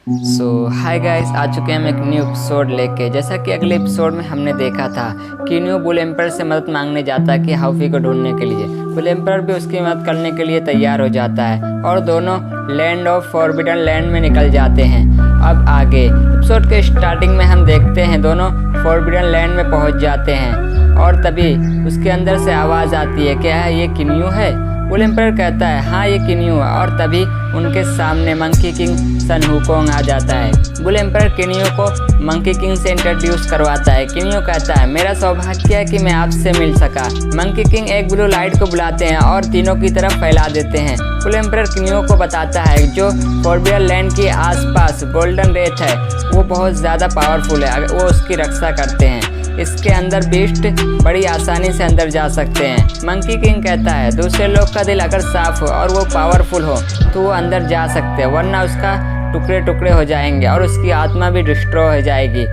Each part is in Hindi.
हाय गाइस, आ चुके हैं हम एक न्यू एपिसोड लेके। जैसा कि अगले एपिसोड में हमने देखा था कि न्यू बुल एम्पर से मदद मांगने जाता है कि हाउफी को ढूंढने के लिए। बुल एम्पर भी उसकी मदद करने के लिए तैयार हो जाता है और दोनों लैंड ऑफ फॉरबिडन लैंड में निकल जाते हैं। अब आगे एपिसोड के स्टार्टिंग में हम देखते हैं दोनों फॉरबिडन लैंड में पहुंच जाते हैं और तभी उसके अंदर से आवाज़ आती है, क्या है ये किन्यू है? बुल एम्पर कहता है हाँ ये किन्यू है, और तभी उनके सामने मंकी किंग सन हुकोंग आ जाता है। बुल एम्पर किन्यू को मंकी किंग से इंट्रोड्यूस करवाता है। किन्यू कहता है मेरा सौभाग्य है कि मैं आपसे मिल सका। मंकी किंग एक ब्लू लाइट को बुलाते हैं और तीनों की तरफ फैला देते हैं। बुल एम्पर किन्यू को बताता है जो फॉरबिडन लैंड के आसपास गोल्डन रेत है वो बहुत ज़्यादा पावरफुल है, वो उसकी रक्षा करते हैं। इसके अंदर बीस्ट बड़ी आसानी से अंदर जा सकते हैं। मंकी किंग कहता है दूसरे लोग का दिल अगर साफ हो और वो पावरफुल हो तो वो अंदर जा सकते हैं, वरना उसका टुकड़े टुकड़े हो जाएंगे और उसकी आत्मा भी डिस्ट्रॉय हो जाएगी।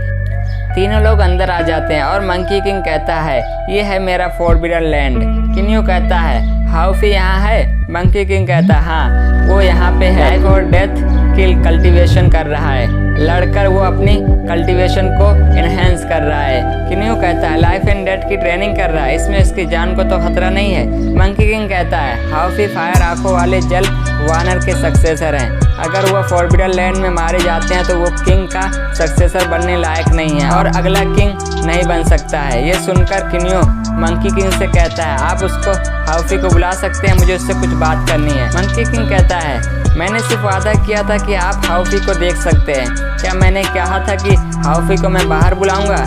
तीनों लोग अंदर आ जाते हैं और मंकी किंग कहता है ये है मेरा फॉरबिडन लैंड। किन्यू कहता है हाउफी यहाँ है? मंकी किंग कहता है हाँ वो यहाँ पे है, लाइफ और डेथ की कल्टीवेशन कर रहा है, लड़कर वो अपनी कल्टीवेशन को इनहेंस कर रहा है। किन्यू कहता है लाइफ एंड डेथ की ट्रेनिंग कर रहा है, इसमें इसकी जान को तो खतरा नहीं है। मंकी किंग कहता है हाउफी फायर आंखों वाले जल वानर के सक्सेसर हैं, अगर वो फॉरबिडन लैंड में मारे जाते हैं तो वो किंग का सक्सेसर बनने लायक नहीं है और अगला किंग नहीं बन सकता है। ये सुनकर किन्यू मंकी किंग से कहता है आप उसको हाउफी को बुला सकते हैं, मुझे उससे कुछ बात करनी है। मंकी किंग कहता है मैंने सिर्फ वादा किया था कि आप हाउफी को देख सकते हैं, क्या मैंने कहा था कि हाउफी को मैं बाहर बुलाऊंगा?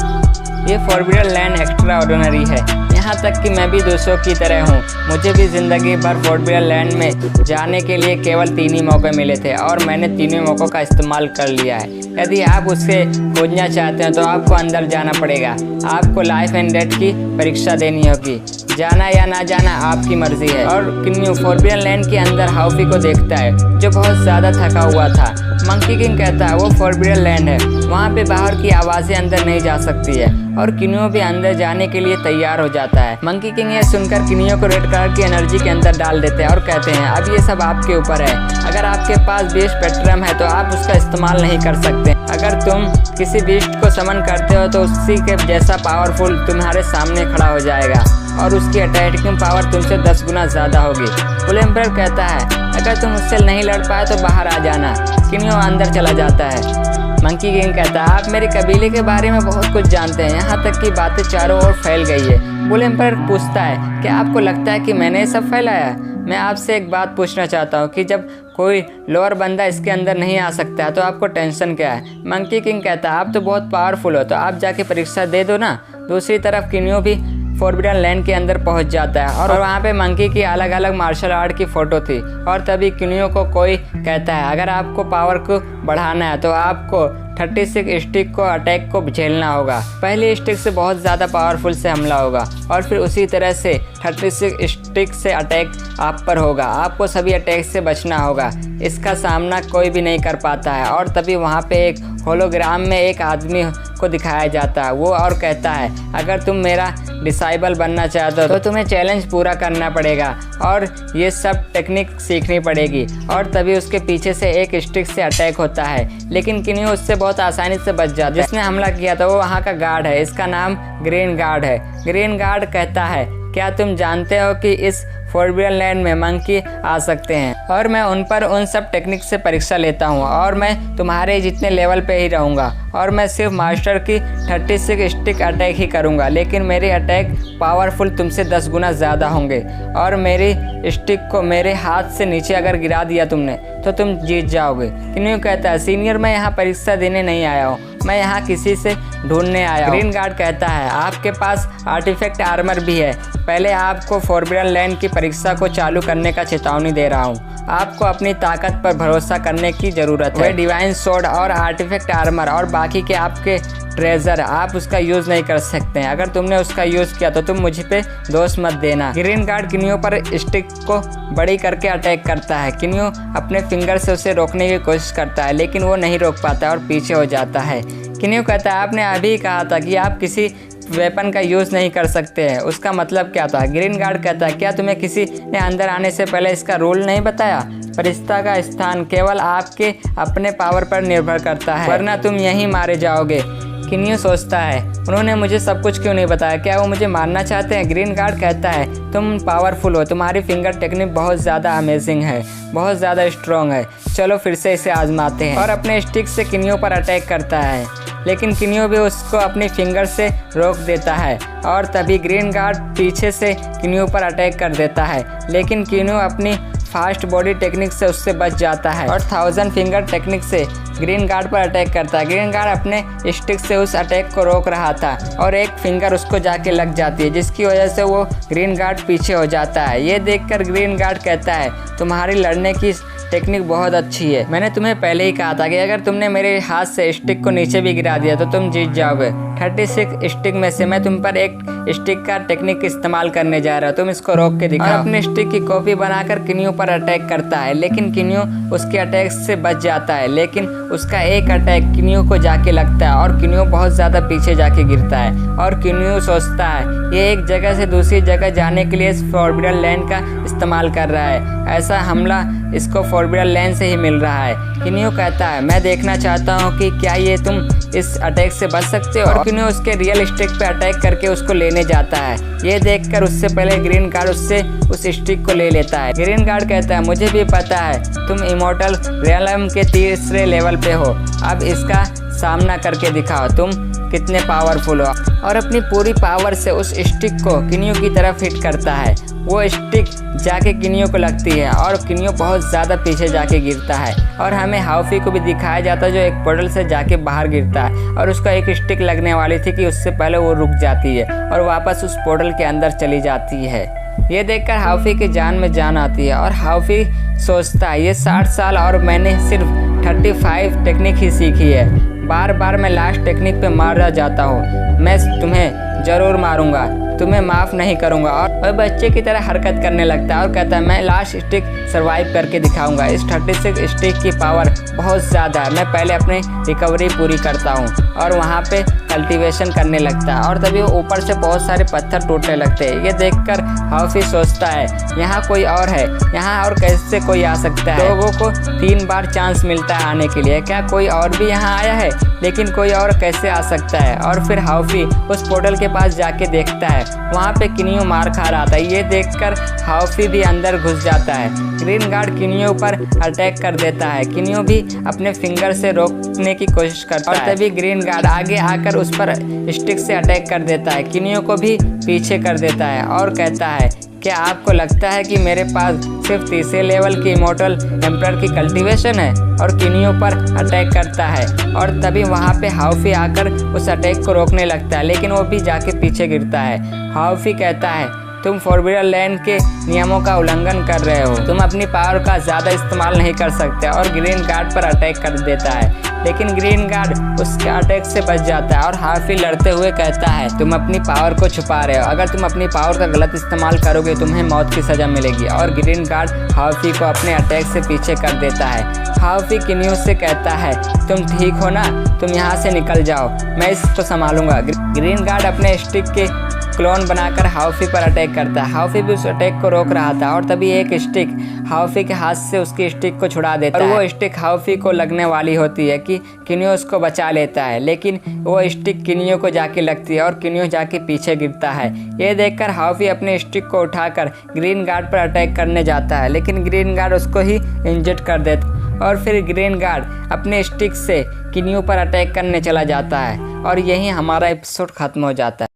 ये फॉरबिडन लैंड एक्स्ट्रा ऑर्डिनरी है, यहाँ तक कि मैं भी दूसरों की तरह हूँ। मुझे भी ज़िंदगी भर फॉरबिडन लैंड में जाने के लिए केवल 3 ही मौके मिले थे और मैंने तीनों मौक़ों का इस्तेमाल कर लिया है। यदि आप उससे खोजना चाहते हैं तो आपको अंदर जाना पड़ेगा, आपको लाइफ एंड डेथ की परीक्षा देनी होगी, जाना या ना जाना आपकी मर्जी है। और किन्यू फॉरबिडन लैंड के अंदर हाउफी को देखता है जो बहुत ज़्यादा थका हुआ था। मंकी किंग कहता है वो फॉरबिडन लैंड है, वहाँ पे बाहर की आवाज़ें अंदर नहीं जा सकती है, और किन्यू भी अंदर जाने के लिए तैयार हो जाता है। मंकी किंग ये सुनकर किन्यू को रेड कलर की एनर्जी के अंदर डाल देते हैं और कहते हैं अब ये सब आपके ऊपर है, अगर आपके पास बीस्ट स्पेक्ट्रम है तो आप उसका इस्तेमाल नहीं कर सकते। अगर तुम किसी बीस्ट को समन करते हो तो उसी के जैसा पावरफुल तुम्हारे सामने खड़ा हो जाएगा और उसकी अटैकिंग पावर तुमसे 10 गुना ज़्यादा होगी। बुल एम्पर कहता है अगर तुम उससे नहीं लड़ पाए तो बाहर आ जाना। किन्यू अंदर चला जाता है। मंकी किंग कहता है आप मेरे कबीले के बारे में बहुत कुछ जानते हैं, यहाँ तक कि बातें चारों ओर फैल गई है। बुल एम्पर पूछता है क्या आपको लगता है कि मैंने ये सब फैलाया? मैं आपसे एक बात पूछना चाहता हूँ कि जब कोई लोअर बंदा इसके अंदर नहीं आ सकता है तो आपको टेंशन क्या है? मंकी किंग कहता है आप तो बहुत पावरफुल हो तो आप जाके परीक्षा दे दो ना। दूसरी तरफ किन्यू भी फॉरबिडन लैंड के अंदर पहुंच जाता है और वहाँ पे मंकी की अलग अलग मार्शल आर्ट की फ़ोटो थी। और तभी किन्यू को कोई कहता है अगर आपको पावर को बढ़ाना है तो आपको 36 स्टिक को अटैक को झेलना होगा। पहली स्टिक से बहुत ज़्यादा पावरफुल से हमला होगा और फिर उसी तरह से 36 स्टिक से अटैक आप पर होगा, आपको सभी अटैक से बचना होगा, इसका सामना कोई भी नहीं कर पाता है। और तभी वहाँ पे एक होलोग्राम में एक आदमी को दिखाया जाता है, वो और कहता है अगर तुम मेरा डिसाइबल बनना चाहते हो तो तुम्हें चैलेंज पूरा करना पड़ेगा और ये सब टेक्निक सीखनी पड़ेगी। और तभी उसके पीछे से एक स्टिक से अटैक होता है, लेकिन किन्यू उससे बहुत आसानी से बच जाता है। जिसने हमला किया था वो वहाँ का गार्ड है, इसका नाम ग्रीन गार्ड है। ग्रीन गार्ड कहता है क्या तुम जानते हो कि इस फॉरबिडन लैंड में मंकी आ सकते हैं और मैं उन पर उन सब टेक्निक से परीक्षा लेता हूँ और मैं तुम्हारे जितने लेवल पे ही रहूँगा और मैं सिर्फ मास्टर की 36 स्टिक अटैक ही करूँगा, लेकिन मेरे अटैक पावरफुल तुमसे 10 गुना ज़्यादा होंगे और मेरी स्टिक को मेरे हाथ से नीचे अगर गिरा दिया तुमने तो तुम जीत जाओगे। किन्यू कहता है सीनियर मैं यहाँ परीक्षा देने नहीं आया हूँ, मैं यहाँ किसी से ढूंढने आया हूँ। ग्रीन गार्ड कहता है आपके पास आर्टिफैक्ट आर्मर भी है, पहले आपको फॉरबिडन लैंड की परीक्षा को चालू करने का चेतावनी दे रहा हूँ, आपको अपनी ताकत पर भरोसा करने की ज़रूरत है। डिवाइन सोर्ड और आर्टिफैक्ट आर्मर और बाकी के आपके ट्रेजर आप उसका यूज़ नहीं कर सकते हैं, अगर तुमने उसका यूज़ किया तो तुम मुझ पे दोष मत देना। ग्रीन गार्ड किन्यू पर स्टिक को बड़ी करके अटैक करता है। किन्यू अपने फिंगर से उसे रोकने की कोशिश करता है लेकिन वो नहीं रोक पाता और पीछे हो जाता है। किन्यू कहता है आपने अभी कहा था कि आप किसी वेपन का यूज़ नहीं कर सकते हैं। उसका मतलब क्या था? ग्रीन गार्ड कहता है, क्या तुम्हें किसी ने अंदर आने से पहले इसका रूल नहीं बताया? फरिश्ता का स्थान केवल आपके अपने पावर पर निर्भर करता है, वरना तुम यहीं मारे जाओगे। किन्यू सोचता है, उन्होंने मुझे सब कुछ क्यों नहीं बताया? क्या वो मुझे मारना चाहते हैं? ग्रीन गार्ड कहता है, तुम पावरफुल हो, तुम्हारी फिंगर टेक्निक बहुत ज़्यादा अमेजिंग है, बहुत ज़्यादा स्ट्रॉन्ग है। चलो फिर से इसे आजमाते हैं। और अपने स्टिक से किन्यू पर अटैक करता है, लेकिन किन्यू भी उसको अपनी फिंगर से रोक देता है। और तभी ग्रीन गार्ड पीछे से किन्यू पर अटैक कर देता है, लेकिन किन्यू अपनी फास्ट बॉडी टेक्निक से उससे बच जाता है और 1000 फिंगर टेक्निक से ग्रीन गार्ड पर अटैक करता है। ग्रीन गार्ड अपने स्टिक से उस अटैक को रोक रहा था और एक फिंगर उसको जाके लग जाती है, जिसकी वजह से वो ग्रीन गार्ड पीछे हो जाता है। ये देखकर ग्रीन गार्ड कहता है, तुम्हारी लड़ने की टेक्निक बहुत अच्छी है। मैंने तुम्हें पहले ही कहा था कि अगर तुमने मेरे हाथ से स्टिक को नीचे भी गिरा दिया तो तुम जीत जाओगे। 36 स्टिक में से मैं तुम पर एक स्टिक का टेक्निक इस्तेमाल करने जा रहा हूँ, तुम इसको रोक के दिखाओ। और अपने स्टिक की कॉपी बनाकर किन्यू पर अटैक करता है, लेकिन किन्यू उसके अटैक से बच जाता है। लेकिन उसका एक अटैक किन्यू को जाके लगता है और किन्यू बहुत ज़्यादा पीछे जाके गिरता है। और किन्यू सोचता है, ये एक जगह से दूसरी जगह जाने के लिए इस फॉरबिडन लैंड का इस्तेमाल कर रहा है, ऐसा हमला इसको फॉरबिडन लैंड से ही मिल रहा है। किन्यू कहता है, मैं देखना चाहता हूँ कि क्या ये तुम इस अटैक से बच सकते हो। और किन्यू उसके रियल स्टिक पे अटैक करके उसको लेने जाता है। ये देखकर उससे पहले ग्रीन गार्ड उससे उस स्टिक को ले लेता है। ग्रीन गार्ड कहता है, मुझे भी पता है तुम इमॉर्टल रियलम के 3रे लेवल पे हो, अब इसका सामना करके दिखाओ तुम कितने पावरफुल हो। और अपनी पूरी पावर से उस स्टिक को किन्यू की तरफ हिट करता है। वो स्टिक जाके किन्यू को लगती है और किन्यू बहुत ज़्यादा पीछे जाके गिरता है। और हमें हाउफी को भी दिखाया जाता है जो एक पोर्टल से जाके बाहर गिरता है और उसका एक स्टिक लगने वाली थी कि उससे पहले वो रुक जाती है और वापस उस पोर्टल के अंदर चली जाती है। ये देखकर हाउफी की जान में जान आती है और हाउफी सोचता है, ये 60 साल और मैंने सिर्फ 35 टेक्निक ही सीखी है। बार बार मैं लास्ट टेक्निक पे मारा जाता हूँ। मैं तुम्हें ज़रूर मारूंगा, तुम्हें माफ़ नहीं करूंगा। और बच्चे की तरह हरकत करने लगता है और कहता है, मैं लास्ट स्टिक सर्वाइव करके दिखाऊंगा। इस 36 स्टिक की पावर बहुत ज़्यादा है, मैं पहले अपनी रिकवरी पूरी करता हूँ। और वहाँ पे कल्टीवेशन करने लगता है और तभी ऊपर से बहुत सारे पत्थर टूटने लगते हैं। ये देखकर हाउफी सोचता है, यहाँ कोई और है, यहाँ और कैसे कोई आ सकता है? लोगों को 3 बार चांस मिलता है आने के लिए, क्या कोई और भी यहाँ आया है? लेकिन कोई और कैसे आ सकता है? और फिर हाउफी उस पोर्टल के पास जाके देखता है, वहाँ पे किन्यू मार खा रहा था। ये देखकर हाउफी भी अंदर घुस जाता है। ग्रीन गार्ड किन्यू पर अटैक कर देता है। किन्यू भी अपने फिंगर से रोकने की कोशिश करता है और तभी ग्रीन गार्ड आगे आकर उस पर स्टिक से अटैक कर देता है, किन्यू को भी पीछे कर देता है और कहता है, क्या आपको लगता है कि मेरे पास सिर्फ 3रे लेवल की इमॉर्टल एम्परर की कल्टीवेशन है? और किन्यू पर अटैक करता है और तभी वहाँ पे हाउफी आकर उस अटैक को रोकने लगता है, लेकिन वो भी जाके पीछे गिरता है। हाउफी कहता है, तुम फॉरबिडन लैंड के नियमों का उल्लंघन कर रहे हो, तुम अपनी पावर का ज़्यादा इस्तेमाल नहीं कर सकते। और ग्रीन गार्ड पर अटैक कर देता है, लेकिन ग्रीन गार्ड उसके अटैक से बच जाता है और हाउफी लड़ते हुए कहता है, तुम अपनी पावर को छुपा रहे हो, अगर तुम अपनी पावर का गलत इस्तेमाल करोगे तुम्हें मौत की सज़ा मिलेगी। और ग्रीन गार्ड हाउफी को अपने अटैक से पीछे कर देता है। हाउफी किन्यू से कहता है, तुम ठीक हो ना, तुम यहाँ से निकल जाओ, मैं इसको संभालूंगा। ग्रीन गार्ड अपने स्टिक के क्लोन बनाकर हाउफी पर अटैक करता है। हाउफी भी उस अटैक को रोक रहा था और तभी एक स्टिक हाउफी के हाथ से उसकी स्टिक को छुड़ा देता है और वो स्टिक हाउफी को लगने वाली होती है कि किन्यू उसको बचा लेता है, लेकिन वो स्टिक किन्यू को जाके लगती है और किन्यू जाके पीछे गिरता है। ये देखकर हाउफी अपने स्टिक को उठाकर ग्रीन गार्ड पर अटैक करने जाता है, लेकिन ग्रीन गार्ड उसको ही इंजर्ड कर देता है और फिर ग्रीन गार्ड अपने स्टिक से किन्यू पर अटैक करने चला जाता है और यहीं हमारा एपिसोड खत्म हो जाता है।